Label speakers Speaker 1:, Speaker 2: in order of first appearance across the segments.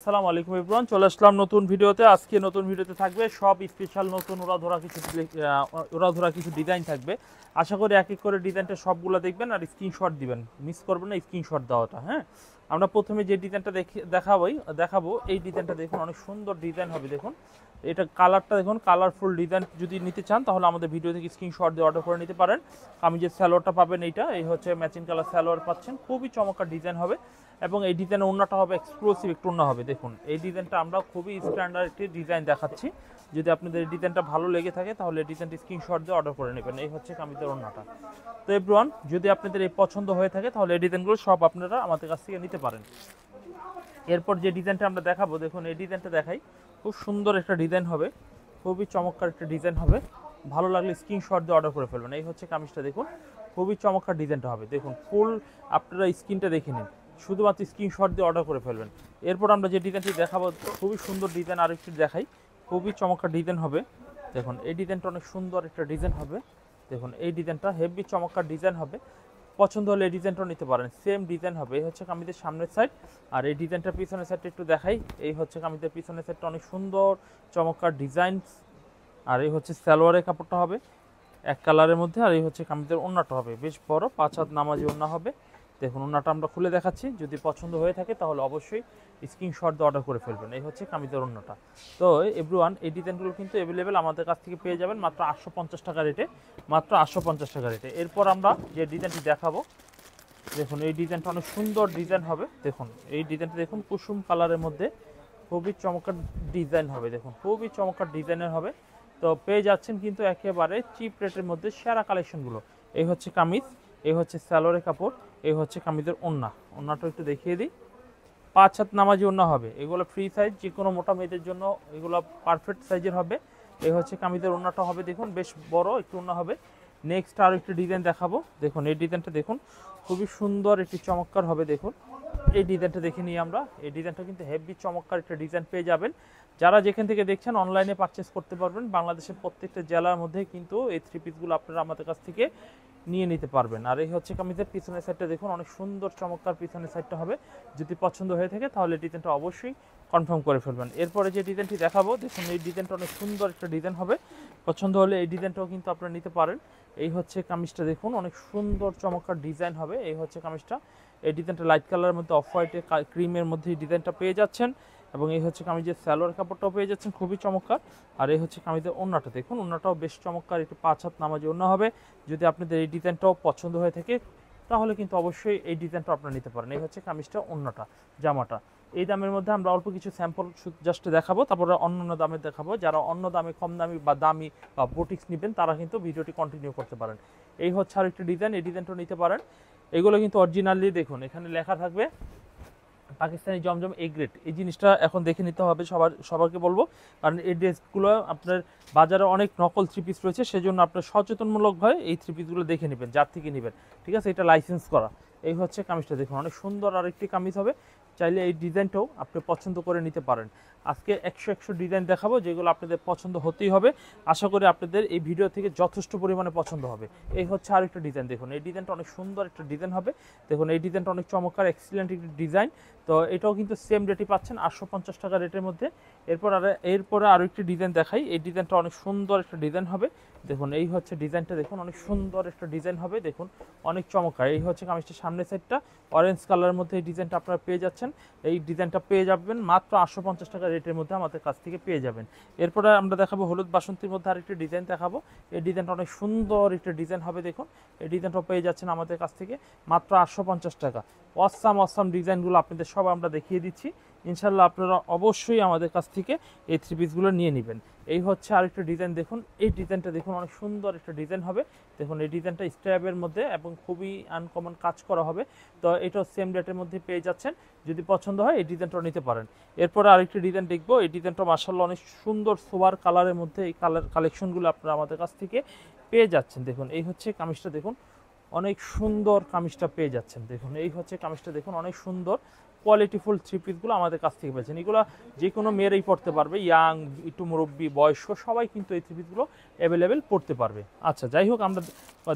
Speaker 1: আসসালামু আলাইকুম এভরিওয়ান, চলে আসলাম নতুন ভিডিওতে। আজকে নতুন ভিডিওতে থাকবে সব স্পেশাল নতুন ওরা ধরা কিছু ডিজাইন থাকবে। আশা করি এক এক করে ডিজাইনটা সবগুলো দেখবেন আর স্ক্রিনশট দিবেন, মিস করবেন না স্ক্রিনশট দেওয়াটা। হ্যাঁ, আমরা প্রথমে যে ডিজাইনটা দেখাবো এই ডিজাইনটা দেখুন, অনেক সুন্দর ডিজাইন হবে। দেখুন এটা কালারটা দেখুন, কালারফুল ডিজাইন যদি নিতে চান তাহলে আমাদের ভিডিও থেকে স্ক্রিনশট দিয়ে অর্ডার করে নিতে পারেন। আমি যে স্যালোয়ারটা পাবেন এই হচ্ছে ম্যাচিং কালার স্যালোয়ার পাচ্ছেন, খুবই চমৎকার ডিজাইন হবে এবং এই ডিজাইনের ওড়নাটা হবে এক্সক্লুসিভ একটু ওড়না হবে। দেখুন এই ডিজাইনটা আমরা খুবই স্ট্যান্ডার্ড একটি ডিজাইন দেখাচ্ছি। যদি আপনাদের এই ডিজাইনটা ভালো লেগে থাকে তাহলে এই ডিজাইনটি স্ক্রিনশট দিয়ে অর্ডার করে নেবেন। এই হচ্ছে কামিজের ওড়নাটা। তো এভরিওয়ান, যদি আপনাদের এই পছন্দ হয়ে থাকে তাহলে এই ডিজাইনগুলো সব আপনারা আমাদের কাছ থেকে নিতে পারেন। এরপর যে ডিজাইনটা আমরা দেখাবো, দেখুন এই ডিজাইনটা দেখাই, খুব সুন্দর একটা ডিজাইন হবে, খুবই চমৎকার একটা ডিজাইন হবে। ভালো লাগলে স্ক্রিনশট দিয়ে অর্ডার করে ফেলবেন। এই হচ্ছে কামিজটা, দেখুন খুবই চমৎকার ডিজাইনটা হবে। দেখুন ফুল আপনারা স্ক্রিনটা দেখে নিন, শুধুমাত্র স্ক্রিনশট দিয়ে অর্ডার করে ফেলবেন। এরপর আমরা যে ডিজাইনটি দেখাবো খুবই সুন্দর ডিজাইন, আরেকটি দেখাই, খুবই চমৎকার ডিজাইন হবে। দেখুন এই ডিজাইনটা অনেক সুন্দর একটা ডিজাইন হবে। দেখুন এই ডিজাইনটা হেভি চমৎকার ডিজাইন হবে। পছন্দ হলে এই ডিজাইনটাও নিতে পারেন, সেম ডিজাইন হবে। এই হচ্ছে কামিজের সামনের সাইড, আর এই ডিজাইনটার পিছনের সাইডটা একটু দেখাই। এই হচ্ছে কামিজের পিছনের সাইডটা অনেক সুন্দর চমৎকার ডিজাইন, আর এই হচ্ছে সালোয়ারের কাপড়টা হবে এক কালারের মধ্যে, আর এই হচ্ছে কামিজের ওড়নাটা হবে বেশ বড় 5 হাত নামাজি ওড়না হবে। দেখুন ওড়নাটা আমরা খুলে দেখাচ্ছি, যদি পছন্দ হয়ে থাকে তাহলে অবশ্যই স্ক্রিনশট দিয়ে অর্ডার করে ফেলবেন। এই হচ্ছে কামিজের ওড়নাটা। তো এভরিওয়ান, এই ডিজাইনগুলো কিন্তু অ্যাভেলেবেল আমাদের কাছ থেকে পেয়ে যাবেন মাত্র 850 টাকা রেটে, মাত্র 850 টাকা রেটে। এরপর আমরা যে ডিজাইনটি দেখাবো, দেখুন এই ডিজাইনটা অনেক সুন্দর ডিজাইন হবে। দেখুন এই ডিজাইনটা দেখুন, কুসুম কালারের মধ্যে খুবই চমৎকার ডিজাইন হবে। দেখুন খুবই চমৎকার ডিজাইনের হবে। তো পেয়ে যাচ্ছেন কিন্তু একেবারে চিপ রেটের মধ্যে সেরা কালেকশনগুলো। এই হচ্ছে কামিজ, এই হচ্ছে সালোয়ারের কাপড়, এই হচ্ছে কামিজের ওড়নাটা একটু দেখিয়ে দিই। 5 হাত নামাজি ওড়না হবে, এগুলো ফ্রি সাইজ, যে কোনো মোটা মেয়েদের জন্য এগুলো পারফেক্ট সাইজের হবে। এই হচ্ছে কামিজের ওড়নাটা হবে, দেখুন বেশ বড় একটু ওড়না হবে। নেক্সট আরও একটি ডিজাইন দেখাবো। দেখুন এই ডিজাইনটা দেখুন, খুবই সুন্দর একটি চমৎকার হবে। দেখুন এই ডিজাইনটা দেখে নিই আমরা। এই ডিজাইনটা কিন্তু হেভি চমৎকার একটা ডিজাইন পেয়ে যাবেন। যারা যেখান থেকে দেখছেন অনলাইনে পারচেস করতে পারবেন। বাংলাদেশের প্রত্যেকটা জেলার মধ্যে কিন্তু এই থ্রি পিসগুলো আপনারা আমাদের কাছ থেকে নিয়ে নিতে পারবেন। আর এই হচ্ছে কামিজের পিছনের সাইডটা দেখুন, অনেক সুন্দর চমৎকার পিছনের সাইডটা হবে। যদি পছন্দ হয়ে থাকে তাহলে ডিজাইনটা অবশ্যই কনফার্ম করে ফেলবেন। এরপরে যে ডিজাইনটি দেখাবো, দেখুন এই ডিজাইনটা অনেক সুন্দর একটা ডিজাইন হবে। পছন্দ হলে এই ডিজাইনটাও কিন্তু আপনারা নিতে পারেন। এই হচ্ছে কামিজটা দেখুন, অনেক সুন্দর চমৎকার ডিজাইন হবে। এই হচ্ছে কামিজটা, এই ডিজাইনটা লাইট কালারের মধ্যে অফ হোয়াইটে ক্রিমের মধ্যে এই ডিজাইনটা পেয়ে যাচ্ছেন। এবং এই হচ্ছে কামিজের সালোয়ার কাপড়টাও পেয়ে যাচ্ছেন, খুবই চমৎকার। আর এই হচ্ছে কামিজের ওড়নাটা দেখুন, ওড়নাটাও বেশ চমৎকার, একটু 5 হাত নামাজি ওড়না হবে। যদি আপনাদের এই ডিজাইনটাও পছন্দ হয়ে থাকে তাহলে কিন্তু অবশ্যই এই ডিজাইনটা আপনারা নিতে পারেন। এই হচ্ছে কামিজটা, ওড়নাটা, জামাটা। এই দামের মধ্যে আমরা অল্প কিছু স্যাম্পল জাস্ট দেখাবো, তারপরে অন্য দামে দেখাবো। যারা অন্য দামে, কম দামি বা দামি বা বুটিক্স নেবেন তারা কিন্তু ভিডিওটি কন্টিনিউ করতে পারেন। এই হচ্ছে আর একটি ডিজাইন, এই ডিজাইনটাও নিতে পারেন। এগুলো কিন্তু অরিজিনালি দেখুন এখানে লেখা থাকবে পাকিস্তানি জমজম এ গ্রেড। এই জিনিসটা এখন দেখে নিতে হবে সবাইকে বলবো, কারণ এই ড্রেসগুলো আপনার বাজারে অনেক নকল থ্রি পিস রয়েছে, সেজন্য আপনার সচেতনমূলকভাবে এই থ্রি পিসগুলো দেখে নেবেন যার থেকে নেবেন, ঠিক আছে? এটা লাইসেন্স করা। এই হচ্ছে কামিজটা দেখুন, অনেক সুন্দর আরেকটি কামিজ হবে। চাইলে এই ডিজাইনটাও আপনি পছন্দ করে নিতে পারেন। আজকে 100 ডিজাইন দেখাবো, যেগুলো আপনাদের পছন্দ হতেই হবে। আশা করি আপনাদের এই ভিডিও থেকে যথেষ্ট পরিমাণে পছন্দ হবে। এই হচ্ছে আরেকটা ডিজাইন, দেখুন এই ডিজাইনটা অনেক সুন্দর একটা ডিজাইন হবে। দেখুন এই ডিজাইনটা অনেক চমৎকার, এক্সিলেন্ট একটি ডিজাইন। তো এটাও কিন্তু সেম রেটই পাচ্ছেন, 850 টাকা রেটের মধ্যে। এরপরে আরও একটি ডিজাইন দেখাই। এই ডিজাইনটা অনেক সুন্দর একটা ডিজাইন হবে। দেখুন এই হচ্ছে ডিজাইনটা, দেখুন অনেক সুন্দর একটা ডিজাইন হবে। দেখুন অনেক চমৎকার। এই হচ্ছে কামিজটার সামনের সাইডটা, অরেঞ্জ কালারের মধ্যে এই ডিজাইনটা আপনারা পেয়ে যাচ্ছেন। এই ডিজাইনটা পেয়ে যাবেন মাত্র 850 টাকা রেটের মধ্যে আমাদের কাছ থেকে পেয়ে যাবেন। এরপরে আমরা দেখাবো হলুদ বাসন্তীর মধ্যে আরেকটি ডিজাইন দেখাবো। এই ডিজাইনটা অনেক সুন্দর একটা ডিজাইন হবে। দেখুন এই ডিজাইনটা পেয়ে যাচ্ছেন আমাদের কাছ থেকে মাত্র 850 টাকা। অসাম ডিজাইনগুলো আপনাদের সব আমরা দেখিয়ে দিচ্ছি। ইনশাল্লাহ আপনারা অবশ্যই আমাদের কাছ থেকে এই থ্রি পিসগুলো নিয়ে নেবেন। এই হচ্ছে আরেকটা ডিজাইন, দেখুন এই ডিজাইনটা দেখুন, অনেক সুন্দর একটা ডিজাইন হবে। দেখুন এই ডিজাইনটা স্ট্র্যাপের মধ্যে এবং খুবই আনকমন কাজ করা হবে। তো এটাও সেম রেটের মধ্যে পেয়ে যাচ্ছেন। যদি পছন্দ হয় এই ডিজাইনটাও নিতে পারেন। এরপরে আরেকটি ডিজাইন দেখবো। এই ডিজাইনটা মাশাআল্লাহ অনেক সুন্দর সোবার কালারের মধ্যে এই কালেকশনগুলো আপনারা আমাদের কাছ থেকে পেয়ে যাচ্ছেন। দেখুন এই হচ্ছে কামিজটা, দেখুন অনেক সুন্দর কামিজটা পেয়ে যাচ্ছেন। দেখুন এই হচ্ছে কামিজটা, দেখুন অনেক সুন্দর, কোয়ালিটিফুল থ্রি পিসগুলো আমাদের কাছ থেকে পেয়েছেন। এগুলো যে কোনো মেয়েরাই পড়তে পারবে, ইয়াং, একটু মুরব্বী, বয়স্ক সবাই কিন্তু এই থ্রি পিসগুলো অ্যাভেলেবেল পড়তে পারবে। আচ্ছা, যাই হোক, আমরা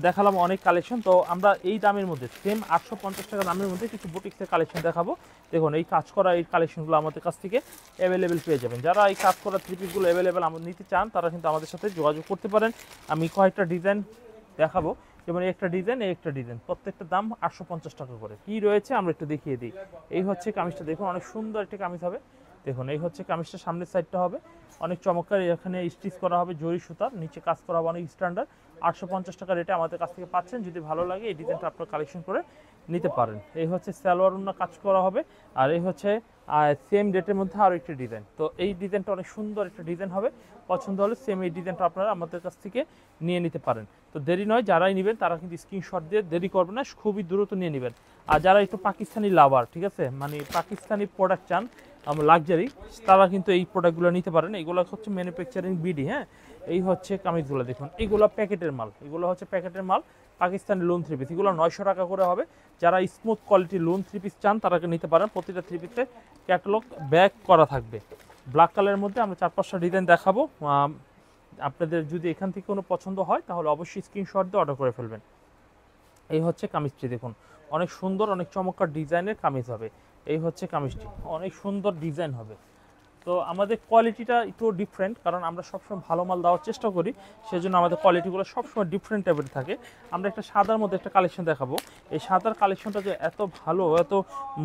Speaker 1: দেখালাম অনেক কালেকশন। তো আমরা এই দামের মধ্যে সেম 850 টাকা দামের মধ্যে কিছু বুটিক্সের কালেকশন দেখাবো। দেখুন, এই কাজ করা এই কালেকশনগুলো আমাদের কাছ থেকে অ্যাভেলেবেল পেয়ে যাবেন। যারা এই কাজ করা থ্রি পিসগুলো অ্যাভেলেবেল নিতে চান তারা কিন্তু আমাদের সাথে যোগাযোগ করতে পারেন। আমি কয়েকটা ডিজাইন দেখাবো, যেমন একটা ডিজাইন, এই একটা ডিজাইন, প্রত্যেকটা দাম 850 টাকা করে। কি রয়েছে আমরা একটু দেখিয়ে দিই। এই হচ্ছে কামিজটা, দেখুন অনেক সুন্দর একটা কামিজ হবে। দেখুন, এই হচ্ছে কামিজটা, সামনের সাইডটা হবে অনেক চমৎকার, এখানে স্টিচ করা হবে জরি সুতার, নিচে কাজ করা হবে অনেক স্ট্যান্ডার্ড। 850 টাকা রেটে আমাদের কাছ থেকে পাচ্ছেন। যদি ভালো লাগে এই ডিজাইনটা আপনার কালেকশন করে নিতে পারেন। এই হচ্ছে সালোয়ার ওড়না কাজ করা হবে, আর এই হচ্ছে সেম রেটের মধ্যে আরও একটি ডিজাইন। তো এই ডিজাইনটা অনেক সুন্দর একটা ডিজাইন হবে, পছন্দ হলে সেম এই ডিজাইনটা আপনারা আমাদের কাছ থেকে নিয়ে নিতে পারেন। তো দেরি নয়, যারাই নেবেন তারা কিন্তু স্ক্রিনশট দিয়ে, দেরি করবেন না, খুবই দ্রুত নিয়ে নেবেন। আর যারা একটু পাকিস্তানি লাভার, ঠিক আছে, মানে পাকিস্তানি প্রোডাক্ট চান লাক্সারি, তারা কিন্তু এই প্রোডাক্টগুলো নিতে পারেন। এগুলো হচ্ছে ম্যানুফ্যাকচারিং বিডি। হ্যাঁ, এই হচ্ছে কামিজগুলো, দেখুন এগুলো প্যাকেটের মাল, এগুলো হচ্ছে প্যাকেটের মাল, পাকিস্তানি লোন থ্রি পিস। এগুলো 900 টাকা করে হবে। যারা স্মুথ কোয়ালিটির লোন থ্রি পিস চান তারা নিতে পারেন। প্রতিটা থ্রি পিসে ক্যাটালগ ব্যাক করা থাকবে। ব্ল্যাক কালারের মধ্যে আমরা 4-5টা ডিজাইন দেখাবো। আপনাদের যদি এখান থেকে কোনো পছন্দ হয় তাহলে অবশ্যই স্ক্রিনশট দিয়ে অর্ডার করে ফেলবেন। এই হচ্ছে কামিজটি, দেখুন অনেক সুন্দর, অনেক চমৎকার ডিজাইনের কামিজ হবে। এই হচ্ছে কামিজটি, অনেক সুন্দর ডিজাইন হবে। তো আমাদের কোয়ালিটিটা একটু ডিফারেন্ট, কারণ আমরা সবসময় ভালো মাল দেওয়ার চেষ্টা করি, সেজন্য আমাদের কোয়ালিটিগুলো সবসময় ডিফারেন্ট টাইপের থাকে। আমরা একটা সাদার মধ্যে একটা কালেকশন দেখাবো। এই সাদার কালেকশনটা যে এত ভালো, এত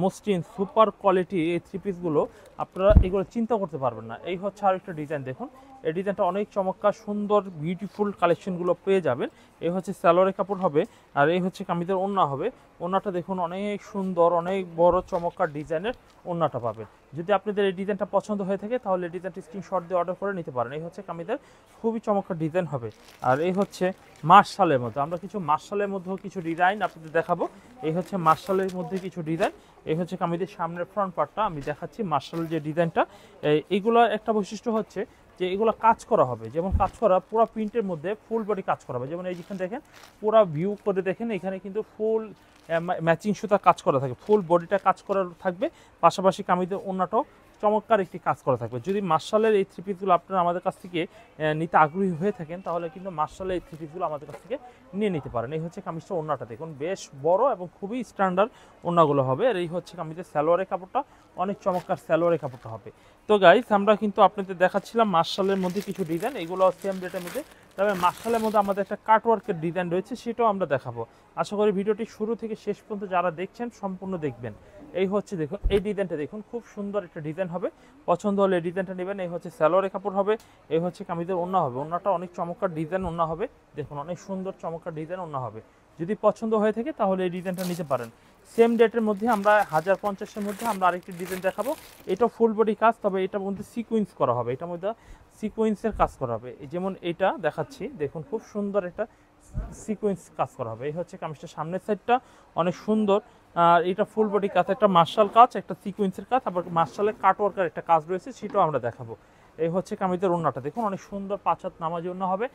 Speaker 1: মসৃণ, সুপার কোয়ালিটি এই থ্রি পিসগুলো, আপনারা এগুলো চিন্তা করতে পারবেন না। এই হচ্ছে আর একটা ডিজাইন, দেখুন এই ডিজাইনটা অনেক চমৎকার, সুন্দর, বিউটিফুল কালেকশনগুলো পেয়ে যাবেন। এই হচ্ছে সালোয়ারের কাপড় হবে, আর এই হচ্ছে কামিজের ওড়না হবে। ওড়নাটা দেখুন অনেক সুন্দর, অনেক বড় চমৎকার ডিজাইনের ওড়নাটা পাবেন। যদি আপনাদের এই ডিজাইনটা পছন্দ হয়ে থাকে তাহলে এই ডিজাইনটি স্ক্রিনশট দিয়ে অর্ডার করে নিতে পারেন। এই হচ্ছে কামিজের খুবই চমৎকার ডিজাইন হবে। আর এই হচ্ছে মার্শালের মধ্যে, আমরা কিছু মার্শালের মধ্যেও কিছু ডিজাইন আপনাদের দেখাবো। এই হচ্ছে মার্শালের মধ্যে কিছু ডিজাইন। এই হচ্ছে কামিজের সামনের ফ্রন্ট পার্টটা আমি দেখাচ্ছি। মার্শালের যে ডিজাইনটা, এইগুলো একটা বৈশিষ্ট্য হচ্ছে যে এগুলো কাজ করা হবে, যেমন কাজ করা পুরো প্রিন্টের মধ্যে ফুল বডি কাজ করা হবে। যেমন এই যেখানে দেখেন, পুরো ভিউ করে দেখেন, এখানে কিন্তু ফুল ম্যাচিং সুতা কাজ করা থাকে, ফুল বডিটা কাজ করা থাকবে। পাশাপাশি কামিজের ওড়নাটাও চমৎকার একটি কাজ করা থাকবে। যদি মার্শালের এই থ্রি পিসগুলো আপনারা আমাদের কাছ থেকে নিতে আগ্রহী হয়ে থাকেন তাহলে কিন্তু মার্শালের এই থ্রি পিসগুলো আমাদের কাছ থেকে নিয়ে নিতে পারেন। এই হচ্ছে কামিজটা, ওড়নাটা দেখুন বেশ বড় এবং খুবই স্ট্যান্ডার্ড ওড়নাগুলো হবে। আর এই হচ্ছে কামিজের সালোয়ারের কাপড়টা, অনেক চমৎকার সালোয়ারের কাপড়টা হবে। তো গাইস, আমরা কিন্তু আপনাদের দেখাচ্ছিলাম মার্শালের মধ্যে কিছু ডিজাইন, এগুলো সেম রেটের মধ্যে। তবে মার্শালের মধ্যে আমাদের একটা কাটওয়ার্কের ডিজাইন রয়েছে, সেটাও আমরা দেখাবো। আশা করি ভিডিওটি শুরু থেকে শেষ পর্যন্ত যারা দেখছেন সম্পূর্ণ দেখবেন। এই হচ্ছে দেখুন, এই ডিজাইনটা দেখুন, খুব সুন্দর একটা ডিজাইন হবে। পছন্দ হলে এই ডিজাইনটা নেবেন। এই হচ্ছে সালোয়ারের কাপড় হবে, এই হচ্ছে কামিজের ওড়না হবে। ওড়নাটা অনেক চমৎকার ডিজাইন ওড়না হবে, দেখুন অনেক সুন্দর চমৎকার ডিজাইন ওড়না হবে। যদি পছন্দ হয়ে থাকে তাহলে এই ডিজাইনটা নিতে পারেন। সেম ডেটের মধ্যে আমরা 1050-এর মধ্যে আমরা আরেকটি ডিজাইন দেখাবো। এটা ফুল বডি কাজ, তবে এটার মধ্যে সিকোয়েন্স করা হবে, এটার মধ্যে সিকোয়েন্সের কাজ করা হবে। যেমন এটা দেখাচ্ছি, দেখুন খুব সুন্দর একটা সিকোয়েন্স কাজ করা হবে। এই হচ্ছে কামিজটা সামনের সাইডটা অনেক সুন্দর। আর এটা ফুল বডি কাজ, একটা মার্শাল কাজ, একটা সিকোয়েন্সের কাজ, আবার মার্শালের কাটওয়ার্কের একটা কাজ রয়েছে, সেটাও আমরা দেখাবো। এই হচ্ছে কামিজের ওড়নাটা দেখুন, অনেক সুন্দর 5 হাত নামাজি ওড়না হবে।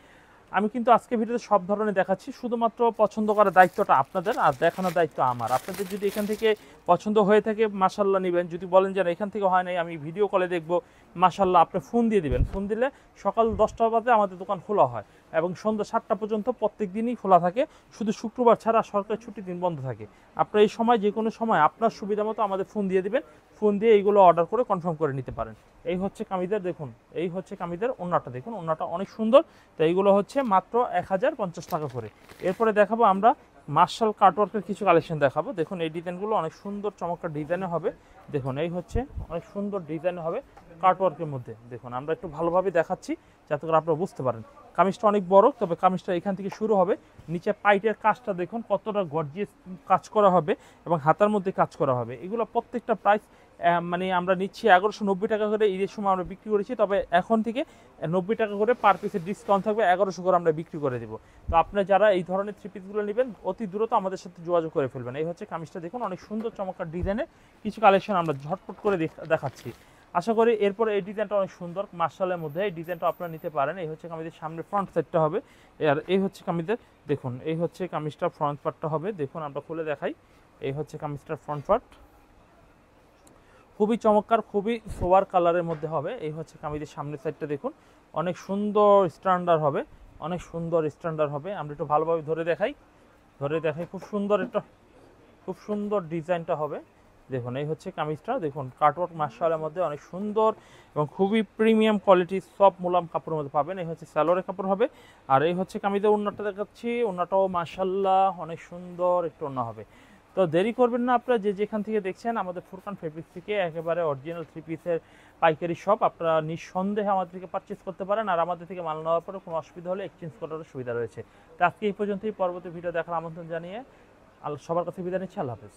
Speaker 1: আমি কিন্তু আজকে ভিডিওতে সব ধরনের দেখাচ্ছি, শুধুমাত্র পছন্দ করার দায়িত্বটা আপনাদের আর দেখানোর দায়িত্ব আমার। আপনাদের যদি এখান থেকে পছন্দ হয়ে থাকে মাশাআল্লাহ নেবেন, যদি বলেন যে এখান থেকে হয় নাই আমি ভিডিও কলে দেখবো, মাশাআল্লাহ আপনি ফোন দিয়ে দিবেন। ফোন দিলে সকাল 10টা বাজে আমাদের দোকান খোলা হয় এবং সন্ধ্যা 7টা পর্যন্ত প্রত্যেক দিনই খোলা থাকে, শুধু শুক্রবার ছাড়া সরকারি ছুটির দিন বন্ধ থাকে। আপনার এই সময় যে কোনো সময় আপনার সুবিধা মতো আমাদের ফোন দিয়ে দিবেন, ফোন দিয়ে এইগুলো অর্ডার করে কনফার্ম করে নিতে পারেন। এই হচ্ছে কামিজের, দেখুন এই হচ্ছে কামিজের ওড়নাটা দেখুন, ওড়নাটা অনেক সুন্দর। তো এইগুলো হচ্ছে মাত্র 1050 টাকা করে। এরপরে দেখাবো আমরা মার্শাল কাটওয়ার্কের কিছু কালেকশন দেখাবো। দেখুন এই ডিজাইনগুলো অনেক সুন্দর চমৎকার ডিজাইনে হবে। দেখুন এই হচ্ছে অনেক সুন্দর ডিজাইন হবে কাটওয়ার্কের মধ্যে। দেখুন আমরা একটু ভালোভাবে দেখাচ্ছি যাতে করে আপনারা বুঝতে পারেন। কামিজটা অনেক বড়, তবে কামিজটা এখান থেকে শুরু হবে। নিচে পাইটের কাজটা দেখুন কতটা গর্জিয়াস কাজ করা হবে এবং হাতার মধ্যে কাজ করা হবে। এগুলো প্রত্যেকটা প্রাইস মানে আমরা নিচ্ছি 1190 টাকা করে। ঈদের সময় আমরা বিক্রি করেছি, তবে এখন থেকে 90 টাকা করে পার পিসের ডিসকাউন্ট থাকবে, 1100 করে আমরা বিক্রি করে দেবো। তো আপনারা যারা এই ধরনের থ্রি পিসগুলো নেবেন অতি দ্রুত আমাদের সাথে যোগাযোগ করে ফেলবেন। এই হচ্ছে কামিজটা দেখুন, অনেক সুন্দর চমৎকার ডিজাইনের কিছু কালেকশন আমরা ঝটপট করে দেখাচ্ছি। আশা করি এরপরে এই ডিজাইনটা অনেক সুন্দর মার্শালের মধ্যে, এই ডিজাইনটা আপনারা নিতে পারেন। এই হচ্ছে কামিজের সামনের ফ্রন্ট সাইডটা হবে, আর এই হচ্ছে কামিজের দেখুন, এই হচ্ছে কামিজটার ফ্রন্ট পার্টটা হবে। দেখুন আমরা খুলে দেখাই, এই হচ্ছে কামিজটার ফ্রন্ট পার্ট। খুবই চমৎকার, খুবই সোয়ার কালারের মধ্যে হবে। এই হচ্ছে কামিজের সামনের সাইডটা দেখুন, অনেক সুন্দর স্ট্যান্ডার্ড হবে, অনেক সুন্দর স্ট্যান্ডার্ড হবে। আমরা একটু ভালোভাবে ধরে দেখাই, খুব সুন্দর একটা, খুব সুন্দর ডিজাইনটা হবে। দেখুন এই হচ্ছে কামিজটা, দেখুন কাটওয়ার্ক মাশাআল্লাহর মধ্যে অনেক সুন্দর এবং খুবই প্রিমিয়াম কোয়ালিটির সব মুলাম কাপড়ের মধ্যে পাবেন। এই হচ্ছে সালোয়ারের কাপড় হবে। আর এই হচ্ছে কামিজের ওড়নাটা দেখাচ্ছি, ওড়নাটাও মাশাআল্লাহ অনেক সুন্দর একটু ওড়না হবে। তো দেরি করবেন না, আপনারা যে যেখান থেকে দেখছেন আমাদের ফুরকান ফেব্রিক্স থেকে একেবারে অরিজিনাল 3 পিসের পাইকারি শপ, আপনারা নিঃসন্দেহে আমাদের থেকে পারচেস করতে পারেন। আর আমাদের থেকে মাল নেওয়ার পরে কোনো অসুবিধা হলে এক্সচেঞ্জ করার সুবিধা রয়েছে। তো আজকে এই পর্যন্তই, পরবর্তী ভিডিও দেখার আমন্ত্রণ জানিয়ে সবার কাছে বিদায় নিচ্ছি। আল্লাহ হাফেজ।